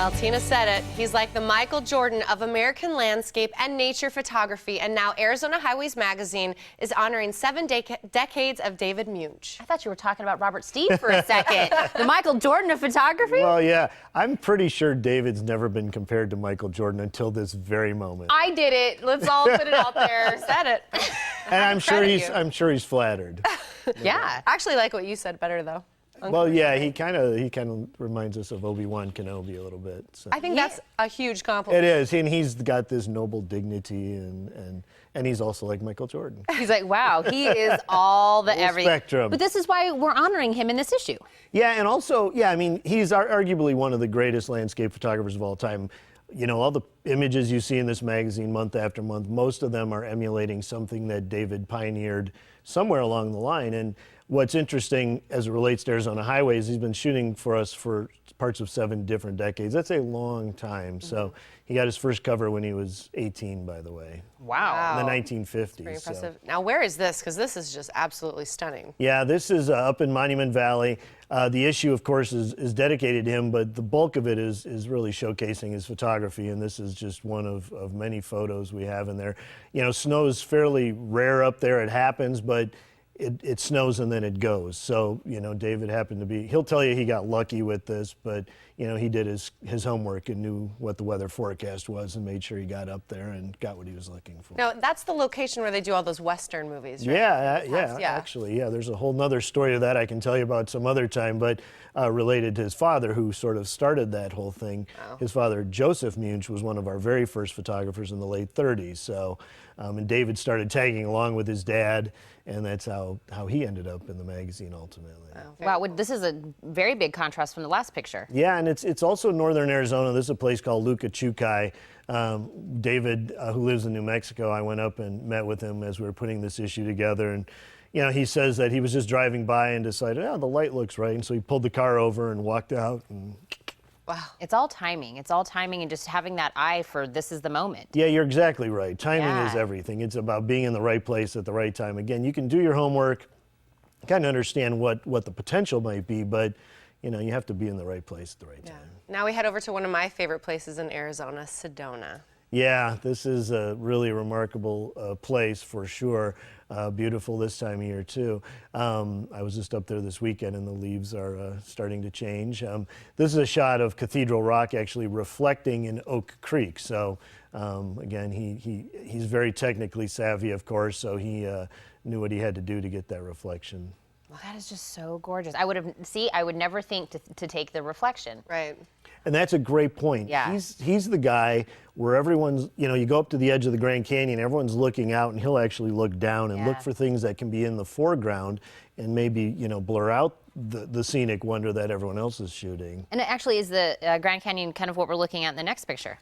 Well, Tina said it. He's like the Michael Jordan of American landscape and nature photography. And now Arizona Highways magazine is honoring 7 decades of David Muench. I thought you were talking about Robert Stieve for a second. The Michael Jordan of photography? Well, yeah. I'm pretty sure David's never been compared to Michael Jordan until this very moment. I did it. Let's all put it out there. Said it. And I'm sure he's flattered. Yeah. I actually like what you said better, though. Well, yeah, he kind of reminds us of Obi-Wan Kenobi a little bit. So. I think that's a huge compliment. It is, and he's got this noble dignity, and he's also like Michael Jordan. He's like, wow, he is all the everything. Spectrum. But this is why we're honoring him in this issue. Yeah, and also, yeah, I mean, he's arguably one of the greatest landscape photographers of all time. You know, all the images you see in this magazine month after month, most of them are emulating something that David pioneered somewhere along the line. And what's interesting as it relates to Arizona Highways, he's been shooting for us for parts of 7 different decades. That's a long time. Mm-hmm. So he got his first cover when he was 18, by the way. Wow. In the 1950s. That's pretty impressive. So. Now, where is this? Because this is just absolutely stunning. Yeah, this is up in Monument Valley. The issue, of course, is dedicated to him, but the bulk of it is really showcasing his photography, and this is just one of many photos we have in there. You know, snow is fairly rare up there. It happens, but it snows and then it goes. So, you know, David happened to be, he'll tell you he got lucky with this, but, you know, he did his homework and knew what the weather forecast was and made sure he got up there and got what he was looking for. Now, that's the location where they do all those Western movies, right? Yeah, actually, yeah. There's a whole nother story to that I can tell you about some other time, but related to his father, who sort of started that whole thing. Oh. His father, Joseph Muench, was one of our very first photographers in the late 30s. So, and David started tagging along with his dad, and that's how he ended up in the magazine ultimately. Oh, wow, this is a very big contrast from the last picture. Yeah, and it's also northern Arizona. This is a place called Luca Chucay. David, who lives in New Mexico, I went up and met with him as we were putting this issue together, and you know, he says that he was just driving by and decided, oh, the light looks right, and so he pulled the car over and walked out. And wow. It's all timing. It's all timing and just having that eye for this is the moment. Yeah, you're exactly right. Timing is everything. It's about being in the right place at the right time. Again, you can do your homework, kind of understand what the potential might be, but you know, you have to be in the right place at the right time. Now we head over to one of my favorite places in Arizona, Sedona. Yeah, this is a really remarkable place for sure. Beautiful this time of year too. I was just up there this weekend and the leaves are starting to change. This is a shot of Cathedral Rock actually reflecting in Oak Creek. So again, he's very technically savvy, of course, so he knew what he had to do to get that reflection. Well, that is just so gorgeous. I would never think to take the reflection. Right. And that's a great point. Yeah. He's the guy where everyone's, you know, you go up to the edge of the Grand Canyon, everyone's looking out, and he'll actually look down and look for things that can be in the foreground and maybe, you know, blur out the scenic wonder that everyone else is shooting. And it actually is the Grand Canyon kind of what we're looking at in the next picture.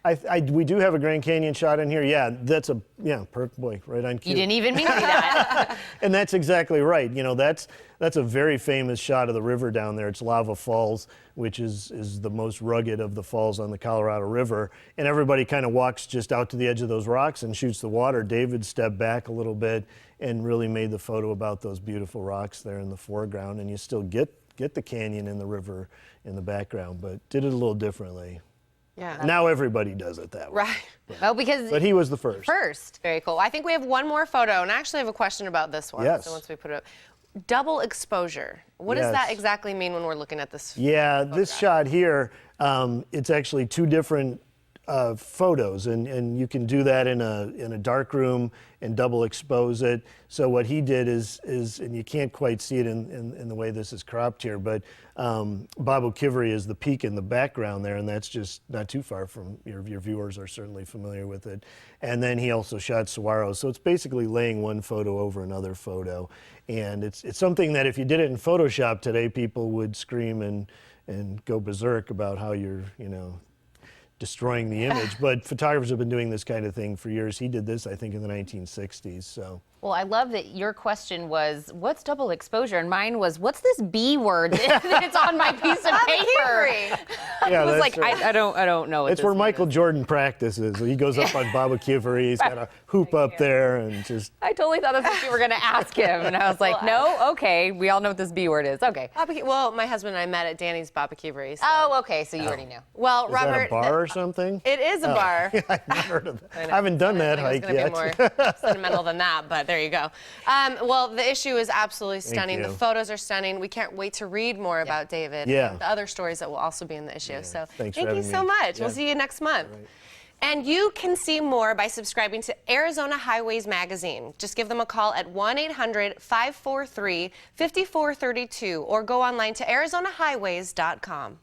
We do have a Grand Canyon shot in here. Yeah, that's boy, right on cue. You didn't even mean to do that. And that's exactly right. You know, that's a very famous shot of the river down there. It's Lava Falls, which is the most rugged of the falls on the Colorado River. And everybody kind of walks just out to the edge of those rocks and shoots the water. David stepped back a little bit and really made the photo about those beautiful rocks there in the foreground. And you still get the canyon and the river in the background, but did it a little differently. Yeah. Now everybody does it that way. Right. Well, but he was the first. Very cool. I think we have one more photo, and I actually have a question about this one. Yes. So once we put it up. Double exposure. What does that exactly mean when we're looking at this? Yeah, this shot here, it's actually 2 different photos, and you can do that in a dark room and double expose it. So what he did is and you can't quite see it in the way this is cropped here, but Babu Kivri is the peak in the background there, and that's just not too far from your viewers are certainly familiar with it. And then he also shot Saguaro, so it's basically laying one photo over another photo, and it's something that if you did it in Photoshop today, people would scream and go berserk about how you're, you know, destroying the image. But photographers have been doing this kind of thing for years. He did this, I think, in the 1960s. So Well, I love that your question was, what's double exposure? And mine was, what's this B word that's on my piece of paper? Yeah, I was that's like, right. I don't know what It's this where Michael means. Jordan practices. He goes up on Baba Kiveri. He's got a hoop up there and just. I totally thought that's what you were going to ask him. And I was like, no, okay, we all know what this B word is. Okay. Well, my husband and I met at Danny's Barbecue. So. Oh, okay, so you already knew. Well, Is Robert, that a bar or something? it is a bar. I've never heard of that. I haven't done that hike It was yet. going to be more sentimental than that, but there you go. Well, the issue is absolutely stunning. you. The photos are stunning. We can't wait to read more about David Yeah. and the other stories that will also be in the issue. So Thanks for thank you having so me. much. We'll Yeah. see you next month. And you can see more by subscribing to Arizona Highways Magazine. Just give them a call at 1-800-543-5432 or go online to arizonahighways.com.